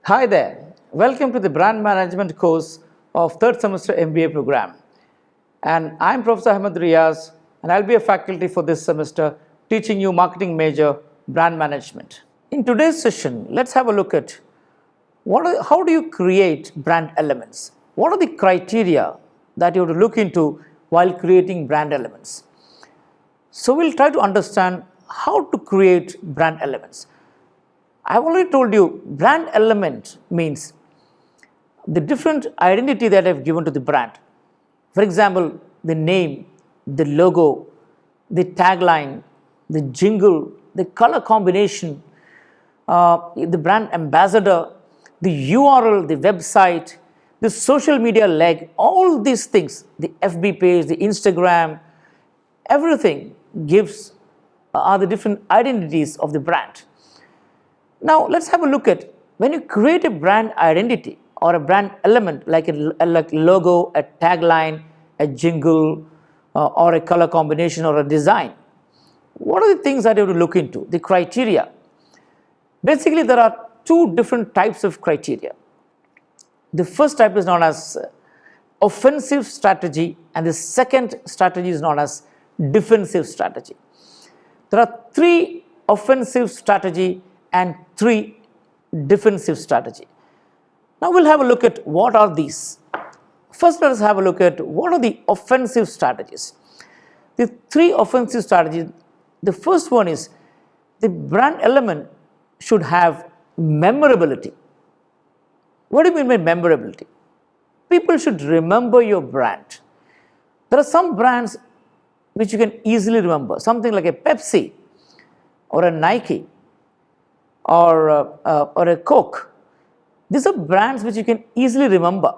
Hi there, welcome to the Brand Management course of third semester MBA program. And I'm Prof Ahamed Riaz, and I'll be a faculty for this semester teaching you marketing major brand management. In today's session, let's have a look at how do you create brand elements? What are the criteria that you have to look into while creating brand elements? So we'll try to understand how to create brand elements. I've already told you brand element means the different identity that I've given to the brand. For example, the name, the logo, the tagline, the jingle, the color combination, the brand ambassador, the URL, the website, the social media leg, all these things, the FB page, the Instagram, everything are the different identities of the brand. Now, let's have a look at when you create a brand identity or a brand element like a logo, a tagline, a jingle, or a color combination or a design. What are the things that you have to look into? The criteria. Basically, there are two different types of criteria. The first type is known as offensive strategy, and the second strategy is known as defensive strategy. There are three offensive strategy and three defensive strategy. Now we'll have a look at what are these. First, let us have a look at what are the offensive strategies. The three offensive strategies, the first one is the brand element should have memorability. What do you mean by memorability? People should remember your brand. There are some brands which you can easily remember, something like a Pepsi or a Nike or a Coke. These are brands which you can easily remember.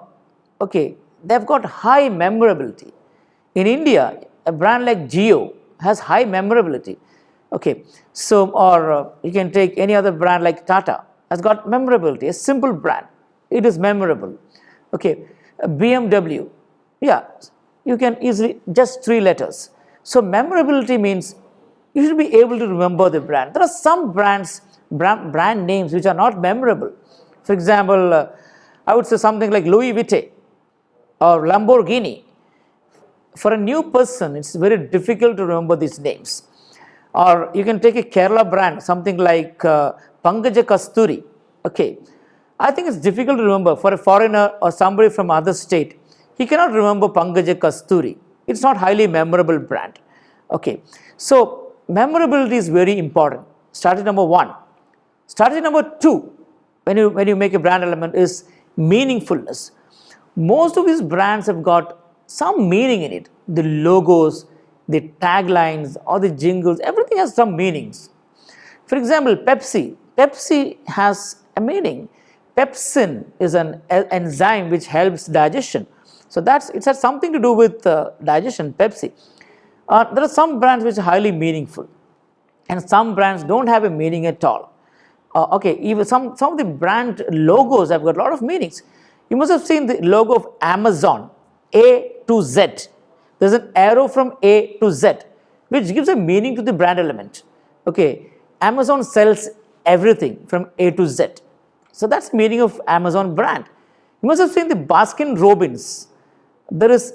Okay, they've got high memorability. In India, a brand like Jio has high memorability. Okay, so you can take any other brand like Tata, has got memorability. A simple brand, it is memorable. Okay, BMW, yeah, you can easily just 3 letters. So memorability means you should be able to remember the brand. There are some brand names which are not memorable. For example, I would say something like Louis Vuitton or Lamborghini. For a new person, it's very difficult to remember these names. Or you can take a Kerala brand, something like Pankaja Kasturi. Okay, I think it's difficult to remember for a foreigner or somebody from other state. He cannot remember Pankaja Kasturi. It's not highly memorable brand. Okay, so memorability is very important. Strategy number 1. Strategy number 2, when you make a brand element, is meaningfulness. Most of these brands have got some meaning in it. The logos, the taglines, or the jingles, everything has some meanings. For example, Pepsi. Pepsi has a meaning. Pepsin is an enzyme which helps digestion. So it has something to do with digestion, Pepsi. There are some brands which are highly meaningful, and some brands don't have a meaning at all. Okay, even some of the brand logos have got a lot of meanings. You must have seen the logo of Amazon, A to Z. There's an arrow from A to Z, which gives a meaning to the brand element. Okay, Amazon sells everything from A to Z. So that's the meaning of Amazon brand. You must have seen the Baskin Robbins. There is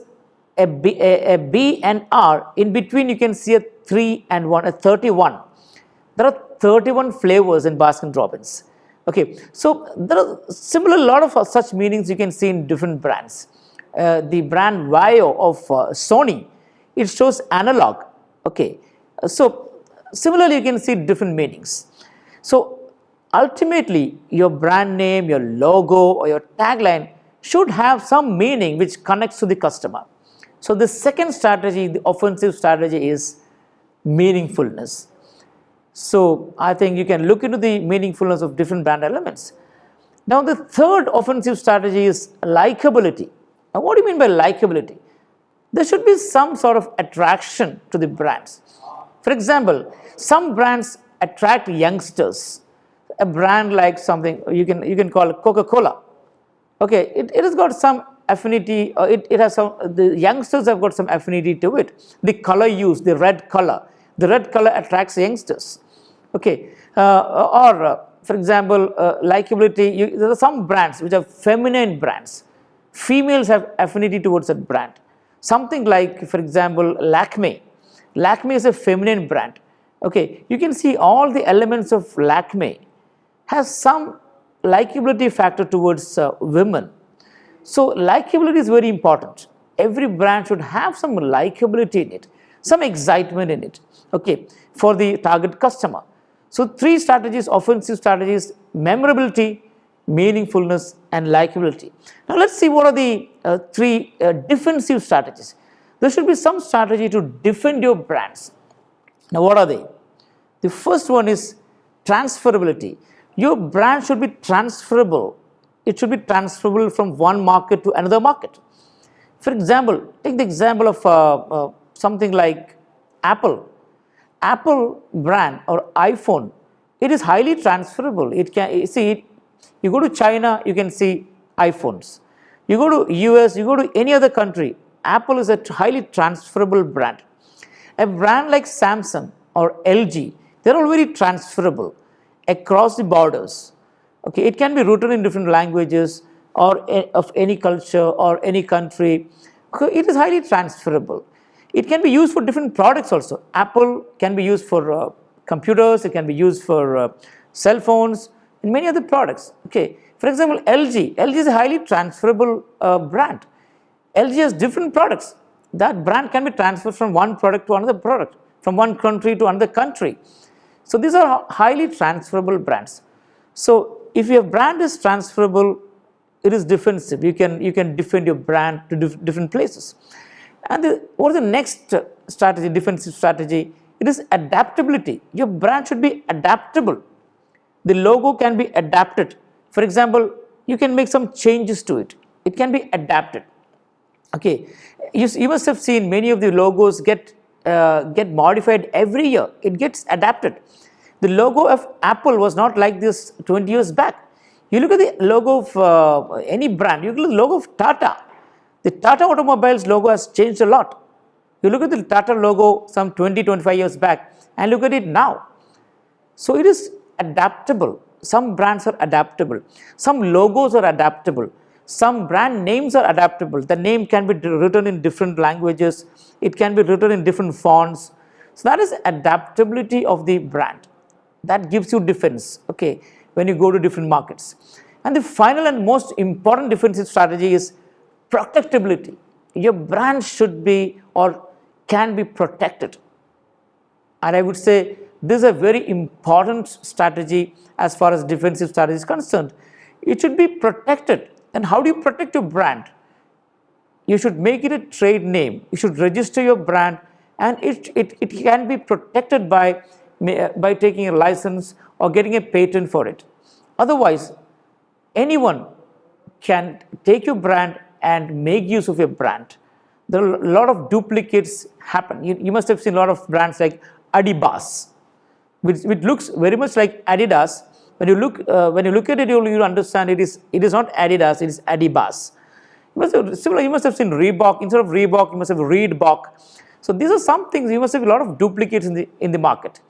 a B and R. In between, you can see a 3 and 1, a 31. There are 31 flavors in Baskin Robbins. Okay, so there are similar lot of such meanings you can see in different brands. The brand Vaio of Sony, it shows analog. Okay, so similarly you can see different meanings. So ultimately, your brand name, your logo, or your tagline should have some meaning which connects to the customer. So the second strategy, the offensive strategy, is meaningfulness. So I think you can look into the meaningfulness of different brand elements. Now the third offensive strategy is likability. Now what do you mean by likability? There should be some sort of attraction to the brands. For example, some brands attract youngsters. A brand like something you can call Coca-Cola. Okay, it has got some affinity, the youngsters have got some affinity to it. The color used, the red color attracts youngsters. Okay, or for example, likability, there are some brands which are feminine brands. Females have affinity towards that brand. Something like, for example, Lakme. Lakme is a feminine brand. Okay, you can see all the elements of Lakme has some likability factor towards women. So likability is very important. Every brand should have some likability in it, some excitement in it, okay, for the target customer. So three strategies, offensive strategies: memorability, meaningfulness, and likability. Now let's see what are the three defensive strategies. There should be some strategy to defend your brands. Now what are they? The first one is transferability. Your brand should be transferable. It should be transferable from one market to another market. For example, take the example of something like Apple. Apple brand or iPhone, it is highly transferable. It can see, you go to China, you can see iPhones. You go to US, you go to any other country, Apple is a highly transferable brand. A brand like Samsung or LG, they're all very transferable across the borders. Okay, it can be written in different languages or of any culture or any country. Okay, it is highly transferable. It can be used for different products also. Apple can be used for computers, it can be used for cell phones and many other products. Okay, for example, LG is a highly transferable brand. LG has different products. That brand can be transferred from one product to another product, from one country to another country. So these are highly transferable brands. So if your brand is transferable, it is defensive. You can defend your brand to different places. And what is the next strategy, defensive strategy? It is adaptability. Your brand should be adaptable. The logo can be adapted. For example, you can make some changes to it. It can be adapted. Okay, you must have seen many of the logos get modified every year. It gets adapted. The logo of Apple was not like this 20 years back. You look at the logo of any brand, you look at the logo of Tata. The Tata Automobiles logo has changed a lot. You look at the Tata logo some 20-25 years back and look at it now. So it is adaptable. Some brands are adaptable. Some logos are adaptable. Some brand names are adaptable. The name can be written in different languages. It can be written in different fonts. So that is adaptability of the brand. That gives you defense, okay, when you go to different markets. And the final and most important defensive strategy is protectability. Your brand should be or can be protected. And I would say this is a very important strategy as far as defensive strategy is concerned. It should be protected. And how do you protect your brand? You should make it a trade name. You should register your brand, and it can be protected by taking a license or getting a patent for it. Otherwise, anyone can take your brand and make use of your brand. There are a lot of duplicates happen. You must have seen a lot of brands like Adibas, which looks very much like Adidas. When you look at it, you'll understand it is not Adidas, it is Adibas. You must have seen Reebok. Instead of Reebok, you must have Reebok. So these are some things. You must have a lot of duplicates in the market.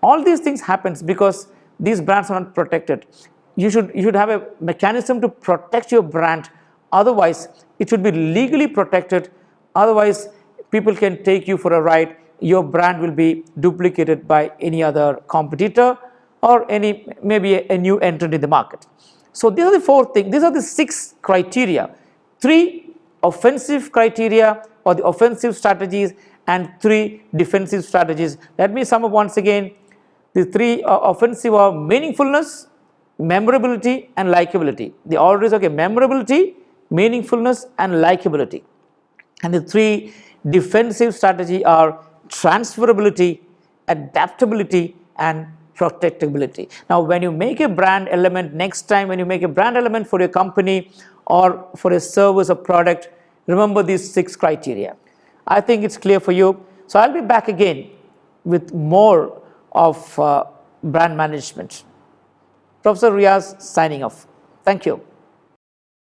All these things happens because these brands are not protected. You should have a mechanism to protect your brand. Otherwise, it should be legally protected. Otherwise, people can take you for a ride. Your brand will be duplicated by any other competitor or maybe a new entrant in the market. So these are the four things. These are the 6 criteria. 3 offensive criteria or the offensive strategies and 3 defensive strategies. Let me sum up once again. The 3 offensive are meaningfulness, memorability, and likability. The order is okay: memorability, meaningfulness, and likability. And the 3 defensive strategy are transferability, adaptability, and protectability. Now, when you make a brand element, next time when you make a brand element for your company or for a service or product, remember these 6 criteria. I think it's clear for you. So I'll be back again with more of brand management. Professor Riaz signing off. Thank you.